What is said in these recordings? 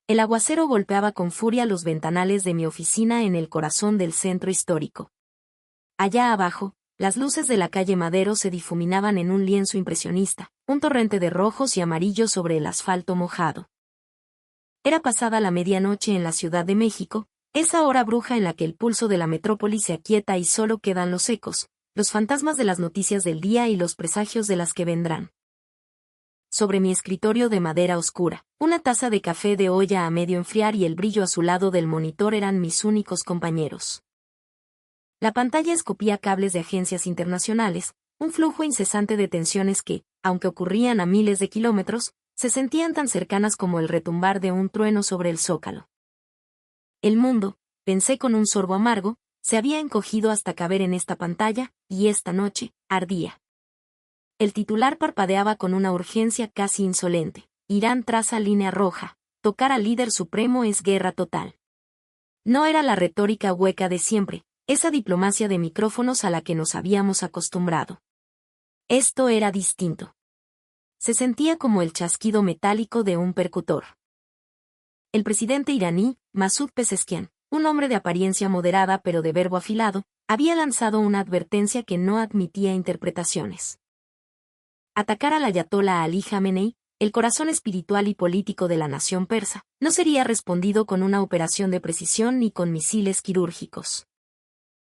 El aguacero golpeaba con furia los ventanales de mi oficina en el corazón del centro histórico. Allá abajo, las luces de la calle Madero se difuminaban en un lienzo impresionista, un torrente de rojos y amarillos sobre el asfalto mojado. Era pasada la medianoche en la Ciudad de México, esa hora bruja en la que el pulso de la metrópoli se aquieta y solo quedan los ecos, los fantasmas de las noticias del día y los presagios de las que vendrán. Sobre mi escritorio de madera oscura, una taza de café de olla a medio enfriar y el brillo azulado del monitor eran mis únicos compañeros. La pantalla escupía cables de agencias internacionales, un flujo incesante de tensiones que, aunque ocurrían a miles de kilómetros, se sentían tan cercanas como el retumbar de un trueno sobre el zócalo. El mundo, pensé con un sorbo amargo, se había encogido hasta caber en esta pantalla, y esta noche, ardía. El titular parpadeaba con una urgencia casi insolente. Irán traza línea roja. Tocar al líder supremo es guerra total. No era la retórica hueca de siempre, esa diplomacia de micrófonos a la que nos habíamos acostumbrado. Esto era distinto. Se sentía como el chasquido metálico de un percutor. El presidente iraní, Masoud Pezeshkian, un hombre de apariencia moderada pero de verbo afilado, había lanzado una advertencia que no admitía interpretaciones. Atacar al ayatolá Ali Jamenei, el corazón espiritual y político de la nación persa, no sería respondido con una operación de precisión ni con misiles quirúrgicos.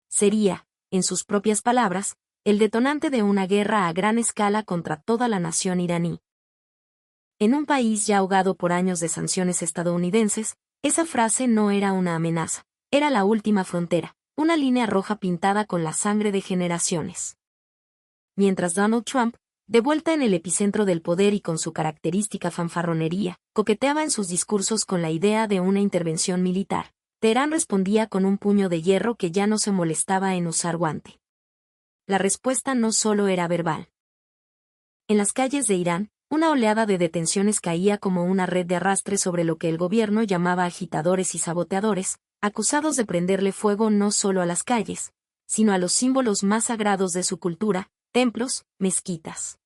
Sería, en sus propias palabras, el detonante de una guerra a gran escala contra toda la nación iraní. En un país ya ahogado por años de sanciones estadounidenses, esa frase no era una amenaza, era la última frontera, una línea roja pintada con la sangre de generaciones. Mientras Donald Trump, de vuelta en el epicentro del poder y con su característica fanfarronería, coqueteaba en sus discursos con la idea de una intervención militar, Teherán respondía con un puño de hierro que ya no se molestaba en usar guante. La respuesta no solo era verbal. En las calles de Irán, una oleada de detenciones caía como una red de arrastre sobre lo que el gobierno llamaba agitadores y saboteadores, acusados de prenderle fuego no solo a las calles, sino a los símbolos más sagrados de su cultura, templos, mezquitas.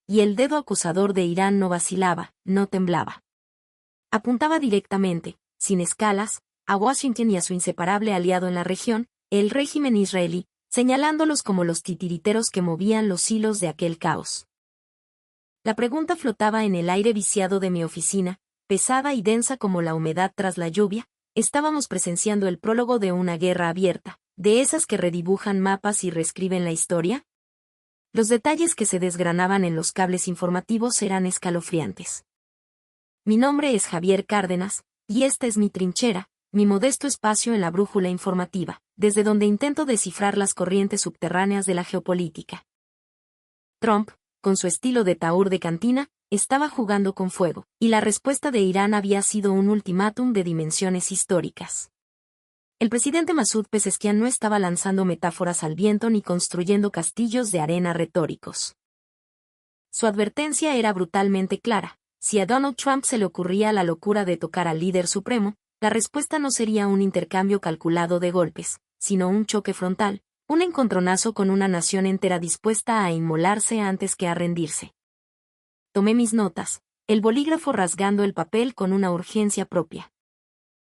Y el dedo acusador de Irán no vacilaba, no temblaba. Apuntaba directamente, sin escalas, a Washington y a su inseparable aliado en la región, el régimen israelí, señalándolos como los titiriteros que movían los hilos de aquel caos. La pregunta flotaba en el aire viciado de mi oficina, pesada y densa como la humedad tras la lluvia. Estábamos presenciando el prólogo de una guerra abierta, de esas que redibujan mapas y reescriben la historia. Los detalles que se desgranaban en los cables informativos eran escalofriantes. Mi nombre es Javier Cárdenas, y esta es mi trinchera, mi modesto espacio en la brújula informativa, desde donde intento descifrar las corrientes subterráneas de la geopolítica. Trump, con su estilo de tahúr de cantina, estaba jugando con fuego, y la respuesta de Irán había sido un ultimátum de dimensiones históricas. El presidente Masoud Pezeshkian no estaba lanzando metáforas al viento ni construyendo castillos de arena retóricos. Su advertencia era brutalmente clara: si a Donald Trump se le ocurría la locura de tocar al líder supremo, la respuesta no sería un intercambio calculado de golpes, sino un choque frontal, un encontronazo con una nación entera dispuesta a inmolarse antes que a rendirse. Tomé mis notas, el bolígrafo rasgando el papel con una urgencia propia.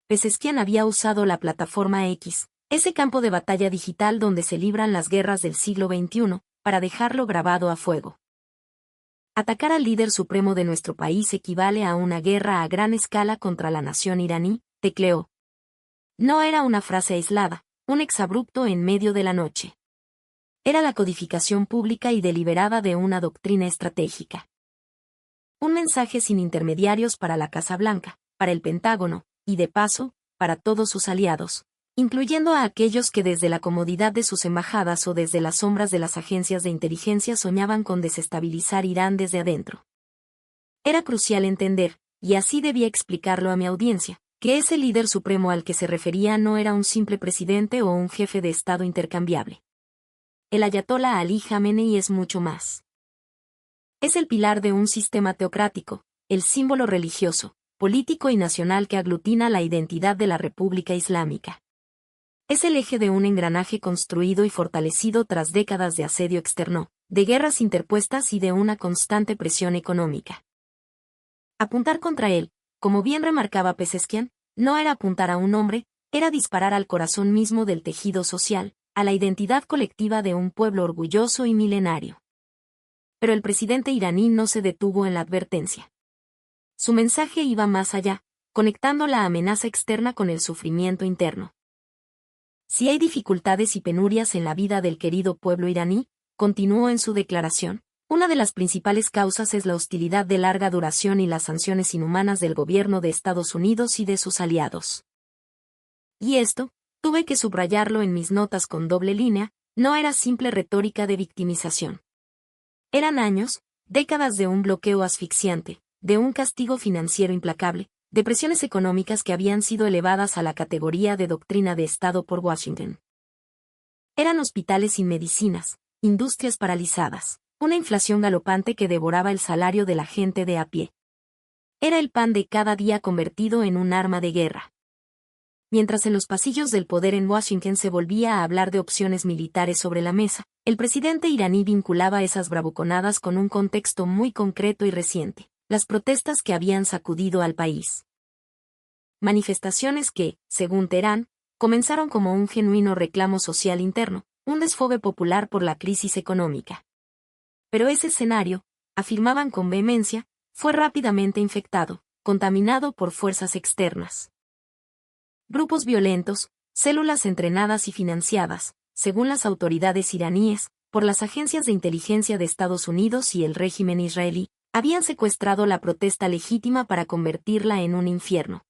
Pezeshkian había usado la plataforma X, ese campo de batalla digital donde se libran las guerras del siglo XXI, para dejarlo grabado a fuego. Atacar al líder supremo de nuestro país equivale a una guerra a gran escala contra la nación iraní, tecleó. No era una frase aislada, un exabrupto en medio de la noche. Era la codificación pública y deliberada de una doctrina estratégica. Un mensaje sin intermediarios para la Casa Blanca, para el Pentágono, y de paso, para todos sus aliados, incluyendo a aquellos que desde la comodidad de sus embajadas o desde las sombras de las agencias de inteligencia soñaban con desestabilizar Irán desde adentro. Era crucial entender, y así debía explicarlo a mi audiencia, que ese líder supremo al que se refería no era un simple presidente o un jefe de Estado intercambiable. El ayatolá Ali Jamenei es mucho más. Es el pilar de un sistema teocrático, el símbolo religioso, político y nacional que aglutina la identidad de la República Islámica. Es el eje de un engranaje construido y fortalecido tras décadas de asedio externo, de guerras interpuestas y de una constante presión económica. Apuntar contra él, como bien remarcaba Pezeskian, no era apuntar a un hombre, era disparar al corazón mismo del tejido social, a la identidad colectiva de un pueblo orgulloso y milenario. Pero el presidente iraní no se detuvo en la advertencia. Su mensaje iba más allá, conectando la amenaza externa con el sufrimiento interno. Si hay dificultades y penurias en la vida del querido pueblo iraní, continuó en su declaración, una de las principales causas es la hostilidad de larga duración y las sanciones inhumanas del gobierno de Estados Unidos y de sus aliados. Y esto, tuve que subrayarlo en mis notas con doble línea, no era simple retórica de victimización. Eran años, décadas de un bloqueo asfixiante, de un castigo financiero implacable, de presiones económicas que habían sido elevadas a la categoría de doctrina de Estado por Washington. Eran hospitales sin medicinas, industrias paralizadas, una inflación galopante que devoraba el salario de la gente de a pie. Era el pan de cada día convertido en un arma de guerra. Mientras en los pasillos del poder en Washington se volvía a hablar de opciones militares sobre la mesa, el presidente iraní vinculaba esas bravuconadas con un contexto muy concreto y reciente, las protestas que habían sacudido al país. Manifestaciones que, según Teherán, comenzaron como un genuino reclamo social interno, un desfogue popular por la crisis económica. Pero ese escenario, afirmaban con vehemencia, fue rápidamente infectado, contaminado por fuerzas externas. Grupos violentos, células entrenadas y financiadas, según las autoridades iraníes, por las agencias de inteligencia de Estados Unidos y el régimen israelí, habían secuestrado la protesta legítima para convertirla en un infierno.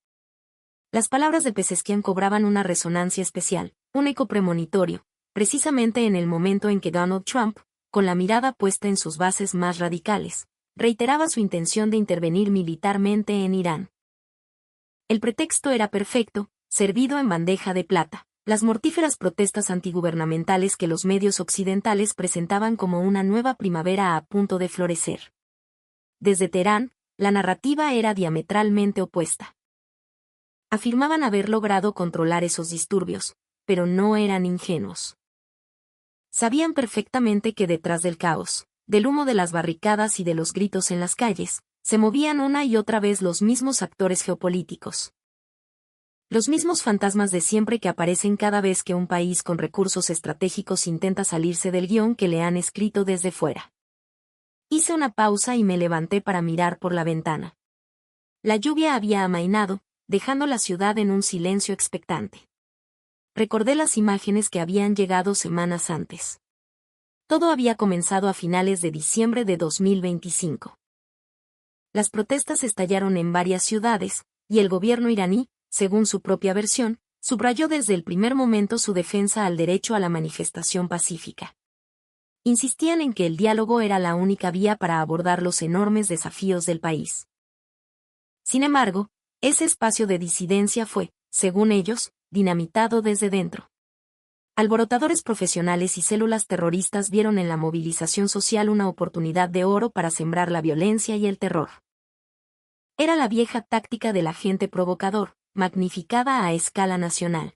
Las palabras de Pezeskian cobraban una resonancia especial, un eco premonitorio, precisamente en el momento en que Donald Trump, con la mirada puesta en sus bases más radicales, reiteraba su intención de intervenir militarmente en Irán. El pretexto era perfecto, servido en bandeja de plata, las mortíferas protestas antigubernamentales que los medios occidentales presentaban como una nueva primavera a punto de florecer. Desde Teherán, la narrativa era diametralmente opuesta. Afirmaban haber logrado controlar esos disturbios, pero no eran ingenuos. Sabían perfectamente que detrás del caos, del humo de las barricadas y de los gritos en las calles, se movían una y otra vez los mismos actores geopolíticos. Los mismos fantasmas de siempre que aparecen cada vez que un país con recursos estratégicos intenta salirse del guión que le han escrito desde fuera. Hice una pausa y me levanté para mirar por la ventana. La lluvia había amainado, dejando la ciudad en un silencio expectante. Recordé las imágenes que habían llegado semanas antes. Todo había comenzado a finales de diciembre de 2025. Las protestas estallaron en varias ciudades, y el gobierno iraní, según su propia versión, subrayó desde el primer momento su defensa al derecho a la manifestación pacífica. Insistían en que el diálogo era la única vía para abordar los enormes desafíos del país. Sin embargo, ese espacio de disidencia fue, según ellos, dinamitado desde dentro. Alborotadores profesionales y células terroristas vieron en la movilización social una oportunidad de oro para sembrar la violencia y el terror. Era la vieja táctica del agente provocador, magnificada a escala nacional.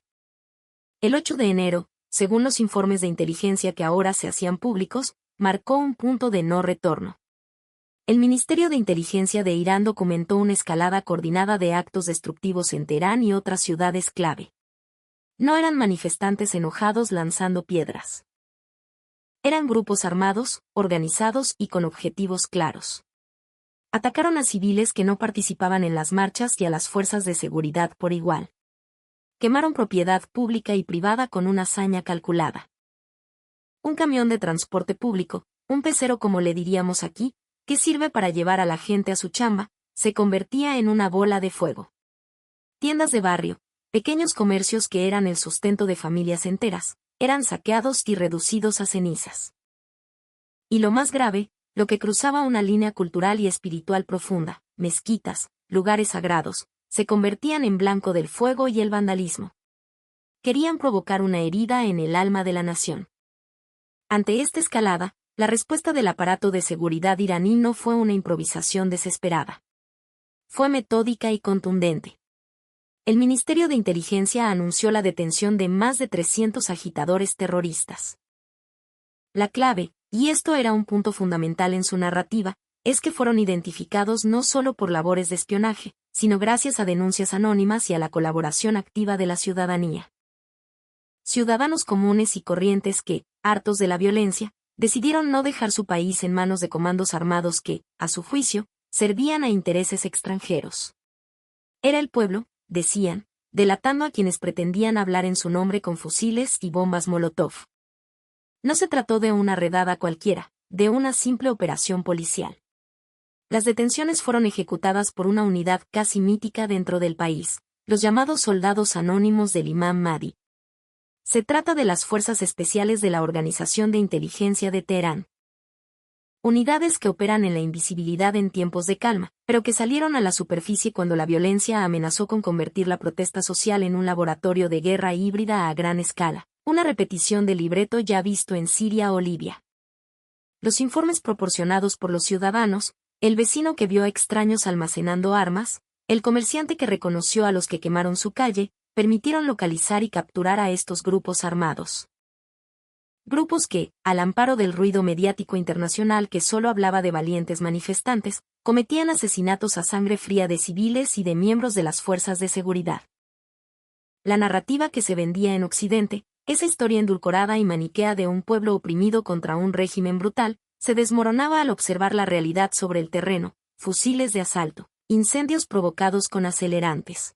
El 8 de enero, según los informes de inteligencia que ahora se hacían públicos, marcó un punto de no retorno. El Ministerio de Inteligencia de Irán documentó una escalada coordinada de actos destructivos en Teherán y otras ciudades clave. No eran manifestantes enojados lanzando piedras. Eran grupos armados, organizados y con objetivos claros. Atacaron a civiles que no participaban en las marchas y a las fuerzas de seguridad por igual. Quemaron propiedad pública y privada con una hazaña calculada. Un camión de transporte público, un pecero como le diríamos aquí, que sirve para llevar a la gente a su chamba, se convertía en una bola de fuego. Tiendas de barrio, pequeños comercios que eran el sustento de familias enteras, eran saqueados y reducidos a cenizas. Y lo más grave, lo que cruzaba una línea cultural y espiritual profunda, mezquitas, lugares sagrados, se convertían en blanco del fuego y el vandalismo. Querían provocar una herida en el alma de la nación. Ante esta escalada, la respuesta del aparato de seguridad iraní no fue una improvisación desesperada. Fue metódica y contundente. El Ministerio de Inteligencia anunció la detención de más de 300 agitadores terroristas. La clave, y esto era un punto fundamental en su narrativa, es que fueron identificados no solo por labores de espionaje, sino gracias a denuncias anónimas y a la colaboración activa de la ciudadanía. Ciudadanos comunes y corrientes que, hartos de la violencia, decidieron no dejar su país en manos de comandos armados que, a su juicio, servían a intereses extranjeros. Era el pueblo, decían, delatando a quienes pretendían hablar en su nombre con fusiles y bombas Molotov. No se trató de una redada cualquiera, de una simple operación policial. Las detenciones fueron ejecutadas por una unidad casi mítica dentro del país, los llamados soldados anónimos del Imam Mahdi. Se trata de las fuerzas especiales de la Organización de Inteligencia de Teherán. Unidades que operan en la invisibilidad en tiempos de calma, pero que salieron a la superficie cuando la violencia amenazó con convertir la protesta social en un laboratorio de guerra híbrida a gran escala, una repetición del libreto ya visto en Siria o Libia. Los informes proporcionados por los ciudadanos, el vecino que vio a extraños almacenando armas, el comerciante que reconoció a los que quemaron su calle, permitieron localizar y capturar a estos grupos armados. Grupos que, al amparo del ruido mediático internacional que solo hablaba de valientes manifestantes, cometían asesinatos a sangre fría de civiles y de miembros de las fuerzas de seguridad. La narrativa que se vendía en Occidente, esa historia endulcorada y maniquea de un pueblo oprimido contra un régimen brutal, se desmoronaba al observar la realidad sobre el terreno, fusiles de asalto, incendios provocados con acelerantes.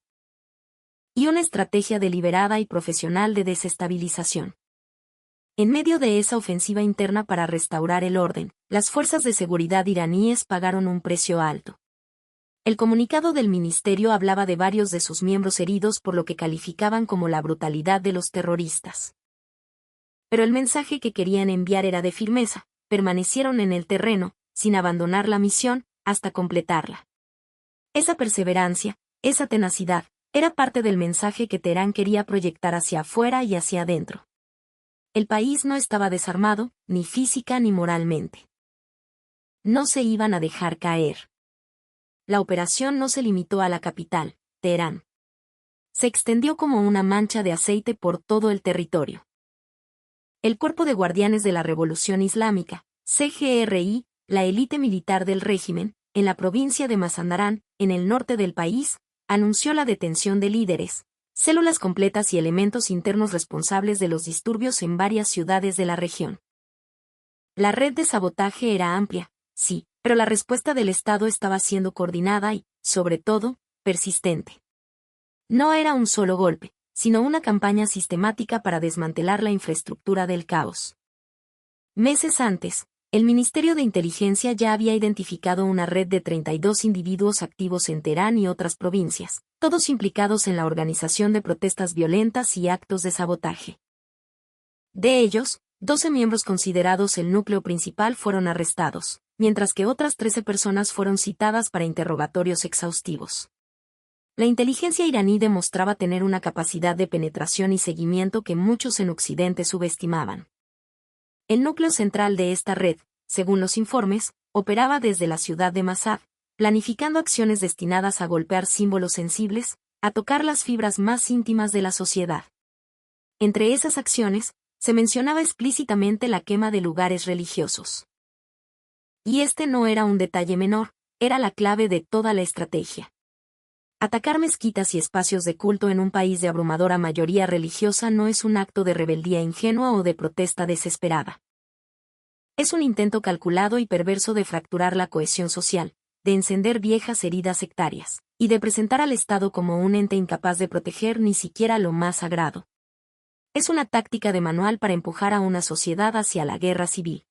Y una estrategia deliberada y profesional de desestabilización. En medio de esa ofensiva interna para restaurar el orden, las fuerzas de seguridad iraníes pagaron un precio alto. El comunicado del ministerio hablaba de varios de sus miembros heridos por lo que calificaban como la brutalidad de los terroristas. Pero el mensaje que querían enviar era de firmeza, permanecieron en el terreno, sin abandonar la misión, hasta completarla. Esa perseverancia, esa tenacidad, era parte del mensaje que Teherán quería proyectar hacia afuera y hacia adentro. El país no estaba desarmado, ni física ni moralmente. No se iban a dejar caer. La operación no se limitó a la capital, Teherán. Se extendió como una mancha de aceite por todo el territorio. El Cuerpo de Guardianes de la Revolución Islámica, CGRI, la élite militar del régimen, en la provincia de Mazandarán, en el norte del país, anunció la detención de líderes, células completas y elementos internos responsables de los disturbios en varias ciudades de la región. La red de sabotaje era amplia, sí, pero la respuesta del Estado estaba siendo coordinada y, sobre todo, persistente. No era un solo golpe, sino una campaña sistemática para desmantelar la infraestructura del caos. Meses antes, el Ministerio de Inteligencia ya había identificado una red de 32 individuos activos en Teherán y otras provincias, todos implicados en la organización de protestas violentas y actos de sabotaje. De ellos, 12 miembros considerados el núcleo principal fueron arrestados, mientras que otras 13 personas fueron citadas para interrogatorios exhaustivos. La inteligencia iraní demostraba tener una capacidad de penetración y seguimiento que muchos en Occidente subestimaban. El núcleo central de esta red, según los informes, operaba desde la ciudad de Masad, planificando acciones destinadas a golpear símbolos sensibles, a tocar las fibras más íntimas de la sociedad. Entre esas acciones, se mencionaba explícitamente la quema de lugares religiosos. Y este no era un detalle menor, era la clave de toda la estrategia. Atacar mezquitas y espacios de culto en un país de abrumadora mayoría religiosa no es un acto de rebeldía ingenua o de protesta desesperada. Es un intento calculado y perverso de fracturar la cohesión social, de encender viejas heridas sectarias, y de presentar al Estado como un ente incapaz de proteger ni siquiera lo más sagrado. Es una táctica de manual para empujar a una sociedad hacia la guerra civil.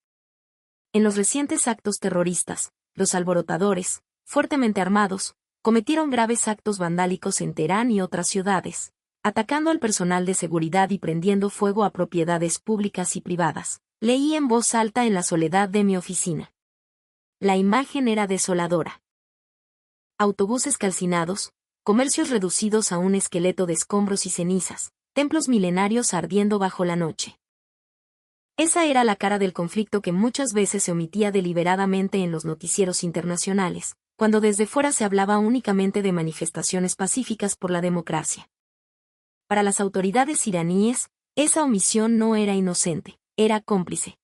En los recientes actos terroristas, los alborotadores, fuertemente armados, cometieron graves actos vandálicos en Teherán y otras ciudades, atacando al personal de seguridad y prendiendo fuego a propiedades públicas y privadas. Leí en voz alta en la soledad de mi oficina. La imagen era desoladora. Autobuses calcinados, comercios reducidos a un esqueleto de escombros y cenizas, templos milenarios ardiendo bajo la noche. Esa era la cara del conflicto que muchas veces se omitía deliberadamente en los noticieros internacionales, cuando desde fuera se hablaba únicamente de manifestaciones pacíficas por la democracia. Para las autoridades iraníes, esa omisión no era inocente, era cómplice.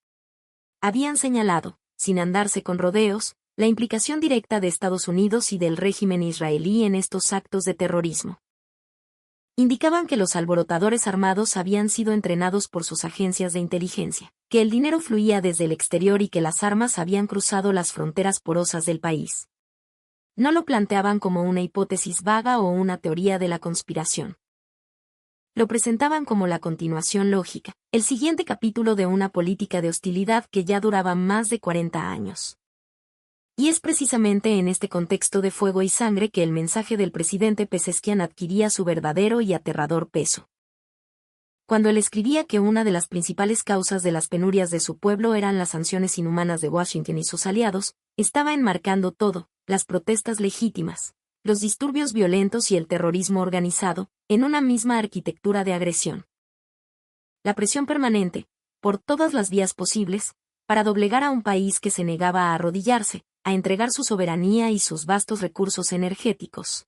Habían señalado, sin andarse con rodeos, la implicación directa de Estados Unidos y del régimen israelí en estos actos de terrorismo. Indicaban que los alborotadores armados habían sido entrenados por sus agencias de inteligencia, que el dinero fluía desde el exterior y que las armas habían cruzado las fronteras porosas del país. No lo planteaban como una hipótesis vaga o una teoría de la conspiración. Lo presentaban como la continuación lógica, el siguiente capítulo de una política de hostilidad que ya duraba más de 40 años. Y es precisamente en este contexto de fuego y sangre que el mensaje del presidente Pezeshkian adquiría su verdadero y aterrador peso. Cuando él escribía que una de las principales causas de las penurias de su pueblo eran las sanciones inhumanas de Washington y sus aliados, estaba enmarcando todo, las protestas legítimas, los disturbios violentos y el terrorismo organizado, en una misma arquitectura de agresión. La presión permanente, por todas las vías posibles, para doblegar a un país que se negaba a arrodillarse, a entregar su soberanía y sus vastos recursos energéticos.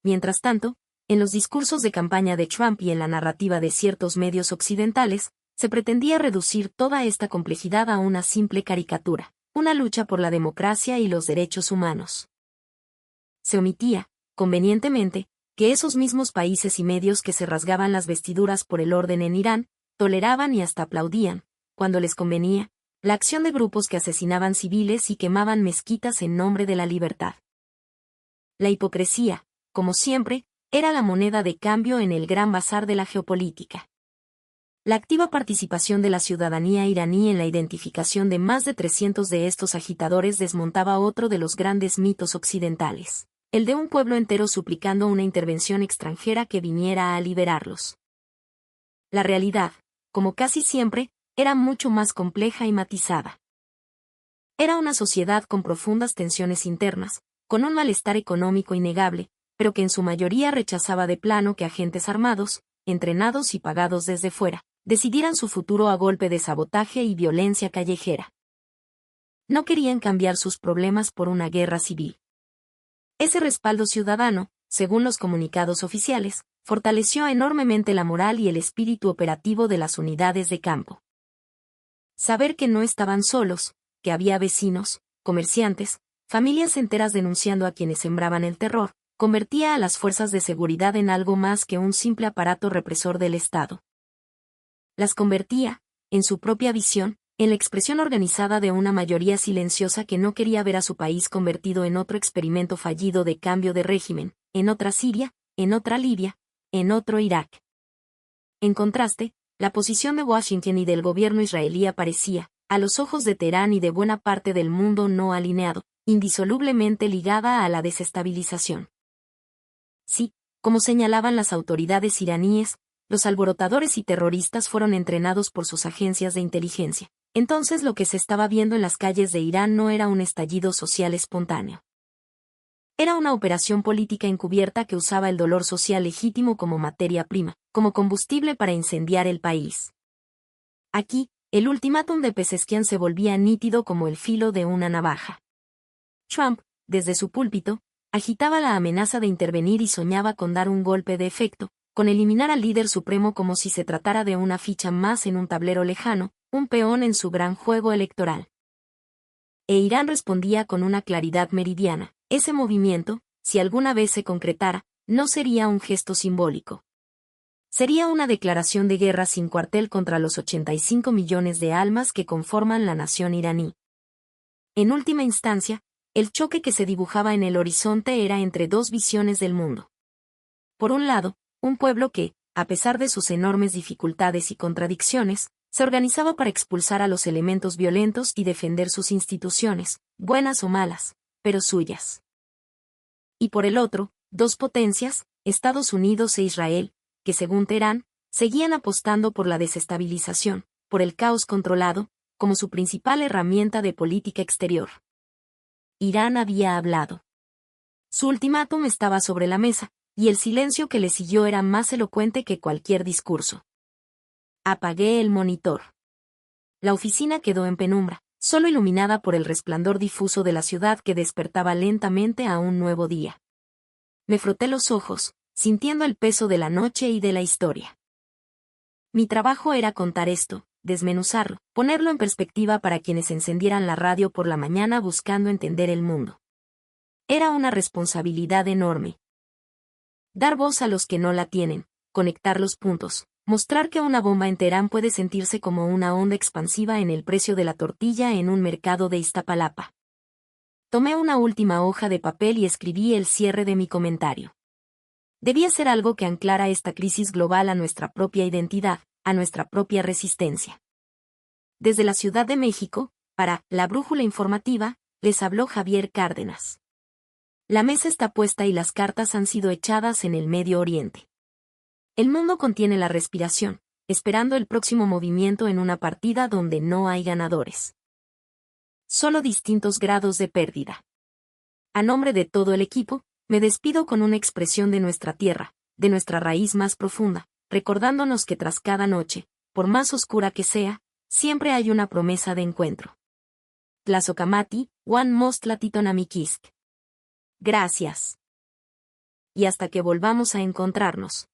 Mientras tanto, en los discursos de campaña de Trump y en la narrativa de ciertos medios occidentales, se pretendía reducir toda esta complejidad a una simple caricatura, una lucha por la democracia y los derechos humanos. Se omitía, convenientemente, que esos mismos países y medios que se rasgaban las vestiduras por el orden en Irán, toleraban y hasta aplaudían, cuando les convenía, la acción de grupos que asesinaban civiles y quemaban mezquitas en nombre de la libertad. La hipocresía, como siempre, era la moneda de cambio en el gran bazar de la geopolítica. La activa participación de la ciudadanía iraní en la identificación de más de 300 de estos agitadores desmontaba otro de los grandes mitos occidentales, el de un pueblo entero suplicando una intervención extranjera que viniera a liberarlos. La realidad, como casi siempre, era mucho más compleja y matizada. Era una sociedad con profundas tensiones internas, con un malestar económico innegable, pero que en su mayoría rechazaba de plano que agentes armados, entrenados y pagados desde fuera, decidieran su futuro a golpe de sabotaje y violencia callejera. No querían cambiar sus problemas por una guerra civil. Ese respaldo ciudadano, según los comunicados oficiales, fortaleció enormemente la moral y el espíritu operativo de las unidades de campo. Saber que no estaban solos, que había vecinos, comerciantes, familias enteras denunciando a quienes sembraban el terror, convertía a las fuerzas de seguridad en algo más que un simple aparato represor del Estado. Las convertía, en su propia visión, en la expresión organizada de una mayoría silenciosa que no quería ver a su país convertido en otro experimento fallido de cambio de régimen, en otra Siria, en otra Libia, en otro Irak. En contraste, la posición de Washington y del gobierno israelí aparecía, a los ojos de Teherán y de buena parte del mundo no alineado, indisolublemente ligada a la desestabilización. Sí, como señalaban las autoridades iraníes, los alborotadores y terroristas fueron entrenados por sus agencias de inteligencia. Entonces lo que se estaba viendo en las calles de Irán no era un estallido social espontáneo. Era una operación política encubierta que usaba el dolor social legítimo como materia prima, como combustible para incendiar el país. Aquí, el ultimátum de Pezeshkian se volvía nítido como el filo de una navaja. Trump, desde su púlpito, agitaba la amenaza de intervenir y soñaba con dar un golpe de efecto, con eliminar al líder supremo como si se tratara de una ficha más en un tablero lejano, un peón en su gran juego electoral. E Irán respondía con una claridad meridiana. Ese movimiento, si alguna vez se concretara, no sería un gesto simbólico. Sería una declaración de guerra sin cuartel contra los 85 millones de almas que conforman la nación iraní. En última instancia, el choque que se dibujaba en el horizonte era entre dos visiones del mundo. Por un lado, un pueblo que, a pesar de sus enormes dificultades y contradicciones, se organizaba para expulsar a los elementos violentos y defender sus instituciones, buenas o malas, pero suyas. Y por el otro, dos potencias, Estados Unidos e Israel, que según Teherán, seguían apostando por la desestabilización, por el caos controlado, como su principal herramienta de política exterior. Irán había hablado. Su ultimátum estaba sobre la mesa, y el silencio que le siguió era más elocuente que cualquier discurso. Apagué el monitor. La oficina quedó en penumbra, solo iluminada por el resplandor difuso de la ciudad que despertaba lentamente a un nuevo día. Me froté los ojos, sintiendo el peso de la noche y de la historia. Mi trabajo era contar esto, desmenuzarlo, ponerlo en perspectiva para quienes encendieran la radio por la mañana buscando entender el mundo. Era una responsabilidad enorme. Dar voz a los que no la tienen, conectar los puntos, mostrar que una bomba en Teherán puede sentirse como una onda expansiva en el precio de la tortilla en un mercado de Iztapalapa. Tomé una última hoja de papel y escribí el cierre de mi comentario. Debía ser algo que anclara esta crisis global a nuestra propia identidad, a nuestra propia resistencia. Desde la Ciudad de México, para La Brújula Informativa, les habló Javier Cárdenas. La mesa está puesta y las cartas han sido echadas en el Medio Oriente. El mundo contiene la respiración, esperando el próximo movimiento en una partida donde no hay ganadores. Solo distintos grados de pérdida. A nombre de todo el equipo, me despido con una expresión de nuestra tierra, de nuestra raíz más profunda, recordándonos que tras cada noche, por más oscura que sea, siempre hay una promesa de encuentro. Tlazocamati, Juan Mostla-Titonamiquisc. Gracias. Y hasta que volvamos a encontrarnos.